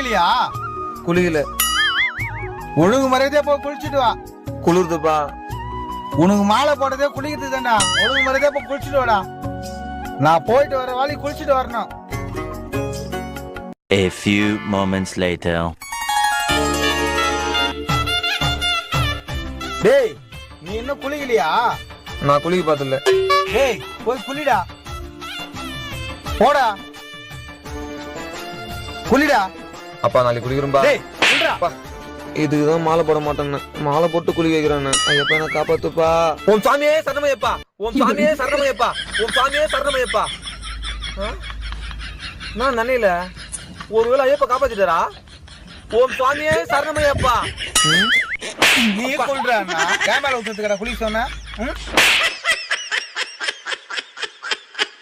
குளிக்கலையா? குளிக்கல. ஒழுங்கு மரியாதையா போய் குளிச்சுட்டு வா. குளிருதுப்பா. உனக்கு மாலை போட்டதே குளிக்கிறது தானே. ஒழுங்கு மரியாதையா போய் குளிச்சுட்டு வாடா. நான் போயிட்டு வர வாலி குளிச்சுட்டு வரணும். A few moments later. டேய், நீ இன்னும் குளிக்கலையா? நான் குளிக்க பார்த்தல. டேய், போய் குளிடா. போடா, குளிடா. அப்பா நாளைக்கு குளிக்கிறோம்பா. டேய், குளிடா. இதுக்குதான் மாலை போட மாட்டேன்னு மாலை போட்டு குளிக்க வைக்கிறேன்னு. ஐயப்பா என்ன காப்பாத்துப்பா. ஓம் சாமியே சரணமையப்பா. ஓம் சாமியே சரணமையப்பா. ஓம் சாமியே சரணமையப்பா. நான் நினைல ஒருவேளை ஐயப்பா காப்பாத்திட்டாரா? ஓம் சுவாமியே சரணமையப்பா. நீ குளிடா. கேமரா ஊத்துறதுக்கடா குளிக்க சொன்ன.